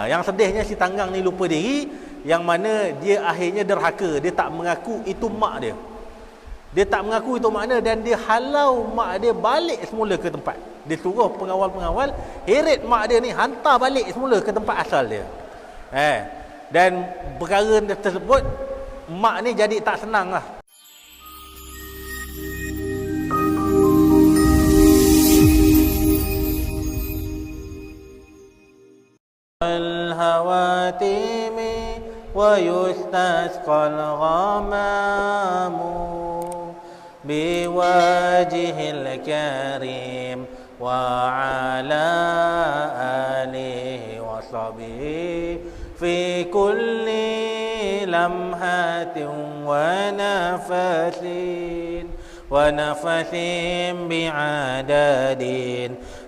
Yang sedihnya si tanggang ni lupa diri, yang mana dia akhirnya derhaka, dia tak mengaku itu mak dia. Dia tak mengaku itu mak dia, dan dia halau mak dia balik semula ke tempat. Dia suruh pengawal-pengawal heret mak dia ni, hantar balik semula ke tempat asal dia. Dan perkara tersebut mak ni jadi tak senang lah. الهواتم ويستسقى الغمام بوجه الكريم وعلى آله وصحبه في كل لمحة ونفس بعدد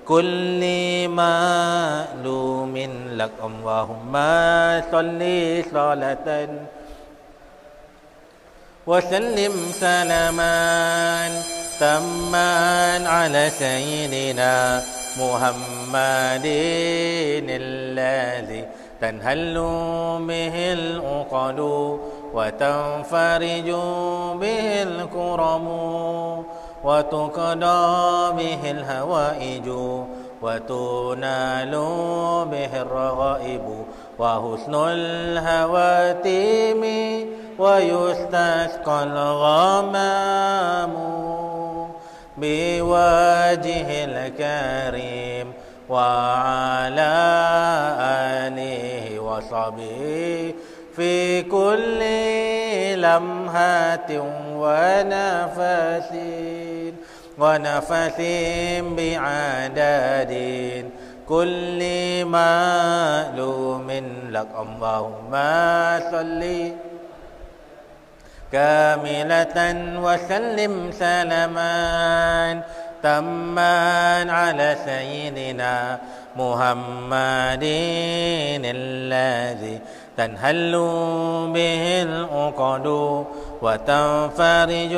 كل معلوم لك اللهم صل صلاة وسلم سلاما تما على سيدنا محمد الذي تنهل به العقد وتنفرج به الكرم وتقضى به الهوائج وتنال به الرغائب وحسن الهواتم ويستسقى الغمام بوجه الكريم وعلى آله وصحبه في كل لمحة ونفس بعدد كل معلوم لك اللهم صل كاملة وسلم سلاما تما على سيدنا محمد الذي تنهل به العقد وتنفرج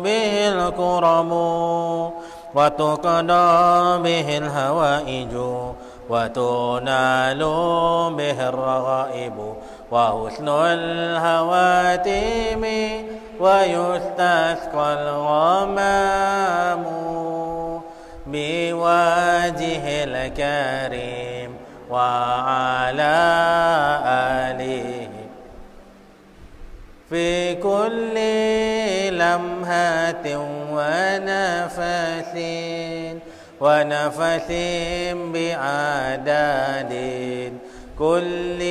به الكرم وتقضى به الهوائج وتنال به الرغائب وحسن الهواتم ويستسقى الغمام بوجه الكريم وعلى آله في كل لمحة ونفس بعدد كل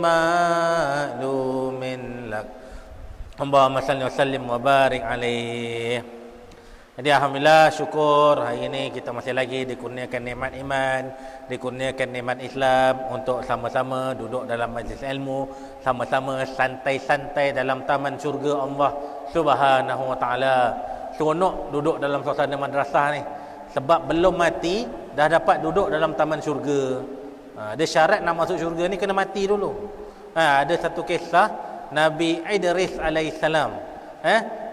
معلوم لك اللهم صل وسلم وبارك عليه. Jadi alhamdulillah, syukur hari ini kita masih lagi dikurniakan nikmat iman, dikurniakan nikmat Islam untuk sama-sama duduk dalam majlis ilmu, sama-sama santai-santai dalam taman syurga Allah Subhanahu wa taala. Seronok duduk dalam suasana madrasah ni, sebab belum mati dah dapat duduk dalam taman syurga. Dia syarat nak masuk syurga ni kena mati dulu. Ada satu kisah Nabi Idris alaihissalam.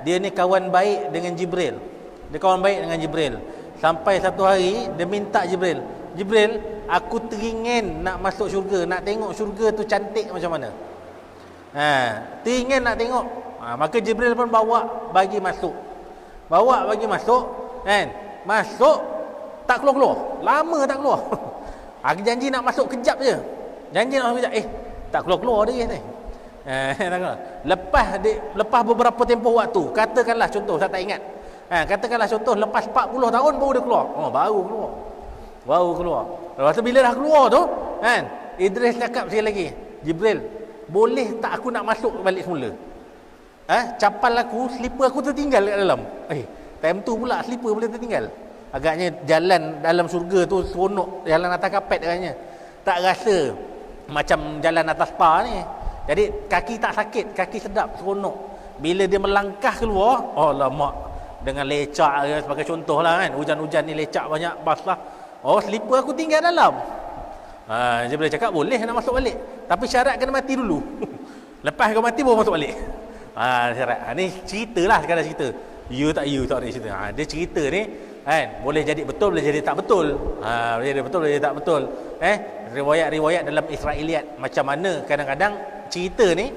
Dia ni kawan baik dengan Jibril. Dia kawan baik dengan Jibril. Sampai satu hari dia minta Jibril, Jibril, aku teringin nak masuk syurga, nak tengok syurga tu cantik macam mana. Teringin nak tengok. Maka Jibril pun bawa bagi masuk. Kan? Masuk tak keluar-keluar. Lama tak keluar. Aku janji nak masuk kejap je. Tak keluar-keluar dia ni. Lepas beberapa tempoh waktu, katakanlah contoh, saya tak ingat. Katakanlah contoh lepas 40 tahun baru dia keluar. Baru keluar. Lepas tu bila dah keluar tu, kan? Idris cakap sekali lagi, Jibril, boleh tak aku nak masuk balik semula? Capal aku, slipper aku tertinggal kat dalam. Time tu pula slipper boleh tertinggal. Agaknya jalan dalam syurga tu seronok, jalan atas kapet agaknya. Tak rasa macam jalan atas spa ni. Jadi kaki tak sakit, kaki sedap, seronok. Bila dia melangkah keluar, alamak, dengan lecak sebagai contoh lah kan, hujan-hujan ni lecak banyak, basah. Slipper aku tinggal dalam. Dia boleh cakap boleh nak masuk balik, tapi syarat kena mati dulu. Lepas kau mati baru masuk balik. Syarat. Ni cerita lah, sekadar cerita. You tak ada cerita. Dia cerita ni kan, boleh jadi betul, boleh jadi tak betul. Boleh jadi betul, boleh jadi tak betul. riwayat-riwayat dalam Israiliyat. Macam mana kadang-kadang cerita ni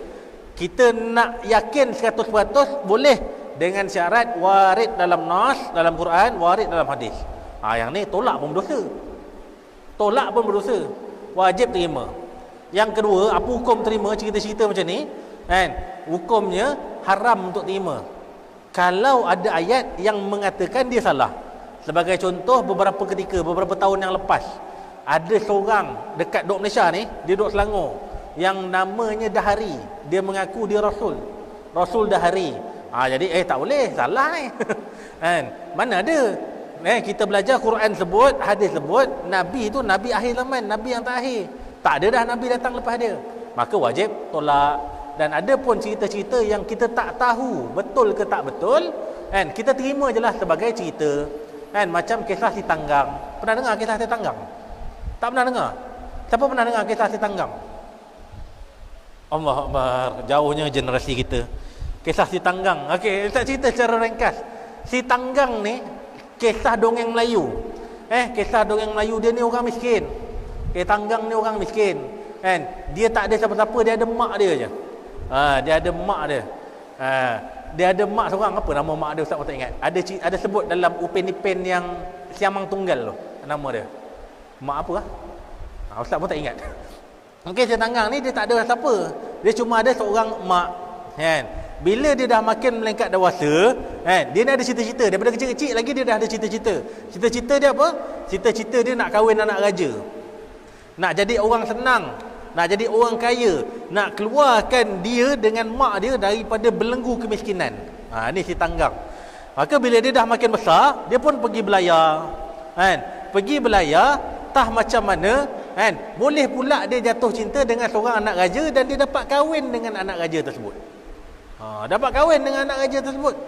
kita nak yakin 100% boleh dengan syarat warid dalam nas, dalam Quran, warid dalam hadis. Yang ni tolak pun berdosa. Tolak pun berdosa. Wajib terima. Yang kedua, apa hukum terima cerita-cerita macam ni? Hukumnya haram untuk terima. Kalau ada ayat yang mengatakan dia salah. Sebagai contoh, beberapa ketika, beberapa tahun yang lepas, ada seorang dekat duduk Malaysia ni, dia duduk Selangor, yang namanya Dahari. Dia mengaku dia Rasul Dahari. Jadi tak boleh, salah ni. Mana ada? Kita belajar Quran sebut, hadis sebut, Nabi tu Nabi akhir zaman, Nabi yang terakhir. Tak ada dah Nabi datang lepas dia. Maka wajib tolak. Dan ada pun cerita-cerita yang kita tak tahu betul ke tak betul, kita terima je lah sebagai cerita. Macam kisah si Tanggang. Pernah dengar kisah si Tanggang? Tak pernah dengar? Siapa pernah dengar kisah si Tanggang? Allah Akbar, jauhnya generasi kita. Kisah si Tanggang. Okey, saya cerita secara ringkas. Si Tanggang ni kisah dongeng Melayu. Kisah dongeng Melayu, dia ni orang miskin. Tanggang ni orang miskin. Dia tak ada siapa-siapa, dia ada mak dia je. Dia ada mak dia. Dia ada mak seorang, apa nama mak dia Ustaz pun tak ingat. Ada sebut dalam Upin Ipin yang Siamang Tunggal tu, nama dia. Mak apa lah? Ustaz pun tak ingat. Mungkin si Tanggang ni dia tak ada siapa. Dia cuma ada seorang mak. Bila dia dah makin melengkap dewasa, dia ni ada cita-cita. Daripada kecil-kecil lagi dia dah ada cita-cita. Cita-cita dia apa? Cita-cita dia nak kahwin anak raja. Nak jadi orang senang, nak jadi orang kaya, nak keluarkan dia dengan mak dia daripada belenggu kemiskinan. Ni si Tanggang. Maka bila dia dah makin besar, dia pun pergi belayar. Pergi belayar, tah macam mana, boleh pula dia jatuh cinta dengan seorang anak raja dan dia dapat kahwin dengan anak raja tersebut. Dapat kahwin dengan anak raja tersebut.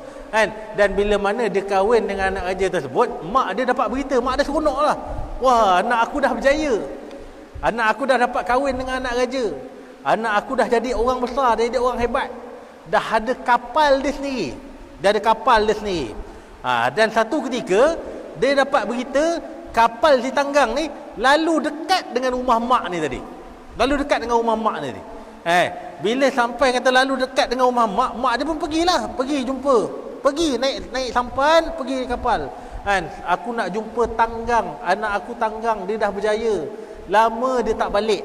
Dan bila mana dia kahwin dengan anak raja tersebut, mak dia dapat berita, mak dia seronok lah. Wah, anak aku dah berjaya. Anak aku dah dapat kahwin dengan anak raja. Anak aku dah jadi orang besar, dah jadi orang hebat. Dah ada kapal dia sendiri. Dia ada kapal dia sendiri. Dan satu ketika, dia dapat berita, kapal si Tanggang ni lalu dekat dengan rumah mak ni tadi. Lalu dekat dengan rumah mak ni tadi. Bila sampai kata lalu dekat dengan rumah mak, mak dia pun pergilah. Pergi jumpa. Pergi naik sampan, pergi kapal. Aku nak jumpa Tanggang. Anak aku Tanggang, dia dah berjaya. Lama dia tak balik.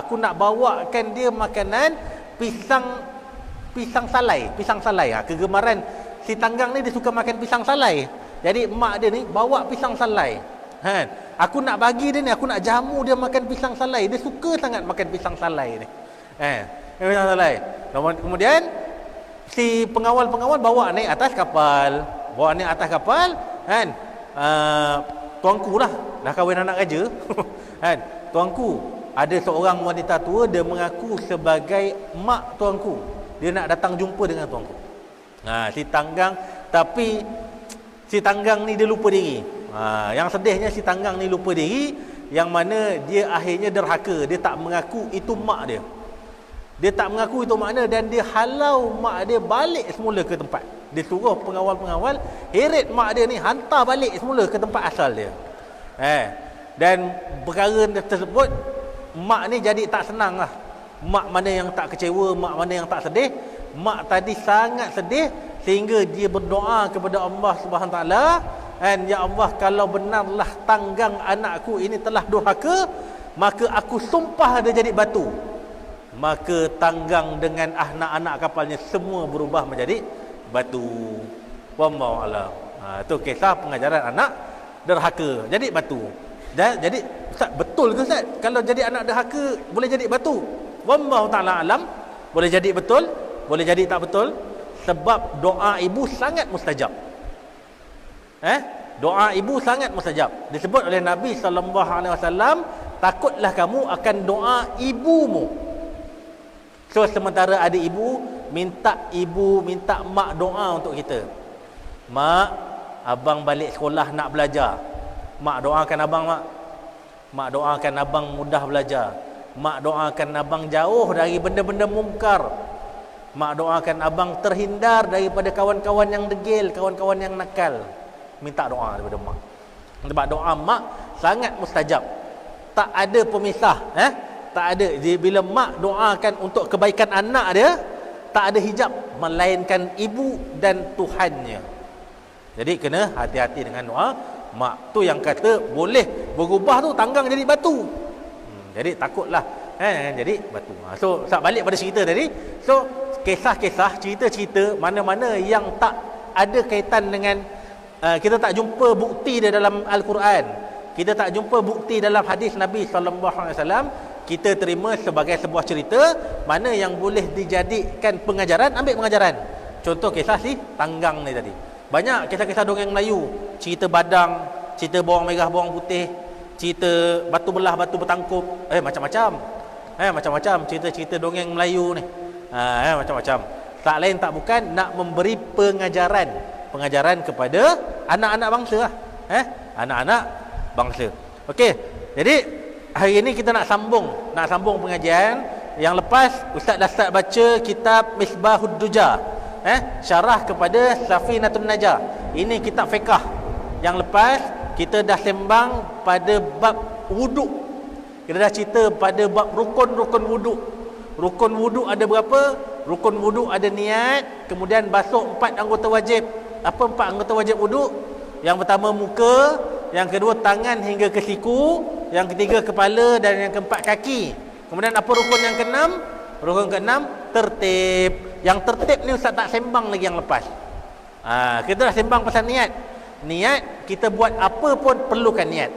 Aku nak bawakan dia makanan pisang salai. Kegemaran si Tanggang ni dia suka makan pisang salai. Jadi mak dia ni bawa pisang salai. Aku nak bagi dia ni, aku nak jamu dia makan pisang salai. Dia suka sangat makan pisang salai ni. Pisang salai. Kemudian si pengawal-pengawal bawa naik atas kapal. Tuanku lah, dah kahwin anak raja. Tuanku, ada seorang wanita tua, dia mengaku sebagai mak tuanku. Dia nak datang jumpa dengan tuanku. Si Tanggang, tapi si Tanggang ni dia lupa diri. Yang sedihnya si Tanggang ni lupa diri, yang mana dia akhirnya derhaka. Dia tak mengaku itu mak dia. Dia tak mengaku itu mak dia, dan dia halau mak dia balik semula ke tempat. Dia suruh pengawal-pengawal heret mak dia ni hantar balik semula ke tempat asal dia. Dan perkara tersebut, mak ni jadi tak senang lah. Mak mana yang tak kecewa, mak mana yang tak sedih. Mak tadi sangat sedih sehingga dia berdoa kepada Allah Subhanahu Wa Taala, ya Allah, kalau benarlah Tanggang anakku ini telah durhaka, maka aku sumpah dia jadi batu. Maka Tanggang dengan anak-anak kapalnya semua berubah menjadi batu. Wallahu a'lam. Itu kisah pengajaran anak derhaka jadi batu. Jadi Ustaz, betul ke Ustaz kalau jadi anak derhaka boleh jadi batu? Wallahu taala alam. Boleh jadi betul, boleh jadi tak betul, sebab doa ibu sangat mustajab. Doa ibu sangat mustajab. Disebut oleh Nabi sallallahu alaihi wasallam, takutlah kamu akan doa ibumu. So sementara ada ibu, minta mak doa untuk kita. Mak, abang balik sekolah nak belajar. Mak doakan abang, mak. Mak doakan abang mudah belajar. Mak doakan abang jauh dari benda-benda mungkar. Mak doakan abang terhindar daripada kawan-kawan yang degil, kawan-kawan yang nakal. Minta doa daripada mak. Sebab doa mak sangat mustajab. tak ada pemisah, tak ada. Bila mak doakan untuk kebaikan anak dia, tak ada hijab melainkan ibu dan Tuhannya. Jadi kena hati-hati dengan doa mak tu, yang kata boleh berubah tu tanggang jadi batu. Jadi takutlah jadi batu. So balik pada cerita tadi. So kisah-kisah, cerita-cerita mana-mana yang tak ada kaitan dengan kita tak jumpa bukti dia dalam Al-Quran, kita tak jumpa bukti dalam hadis Nabi SAW, kita terima sebagai sebuah cerita mana yang boleh dijadikan pengajaran, ambil pengajaran. Contoh kisah si tanggang ni tadi. Banyak kisah-kisah dongeng Melayu, cerita badang, cerita bawang merah bawang putih, cerita batu belah batu bertangkup, macam-macam. Macam-macam cerita-cerita dongeng Melayu ni. Macam-macam. Tak lain tak bukan nak memberi pengajaran kepada anak-anak bangsa lah. Anak-anak bangsa. Okey. Jadi hari ini kita nak sambung pengajian. Yang lepas Ustaz dah start baca kitab Misbahud Duja, syarah kepada Safinatun Najah. Ini kitab fiqh. Yang lepas kita dah sembang pada bab wuduk. Kita dah cerita pada bab rukun-rukun wuduk. Rukun wuduk ada berapa? Rukun wuduk ada niat, kemudian basuh 4 anggota wajib. Apa 4 anggota wajib wuduk? Yang pertama muka, yang kedua tangan hingga ke siku, yang ketiga kepala, dan yang keempat kaki. Kemudian apa rukun yang keenam? Rukun keenam tertib. Yang tertib ni Ustaz tak sembang lagi yang lepas. Kita dah sembang pasal niat. Niat, kita buat apa pun perlukan niat.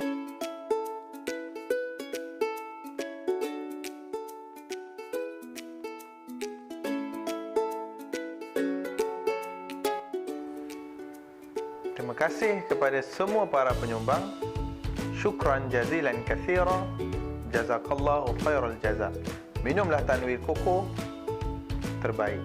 Terima kasih kepada semua para penyumbang. Syukran jazilan katsira. Jazakallahu khairal jaza. Minumlah Tanwir Koko terbaik.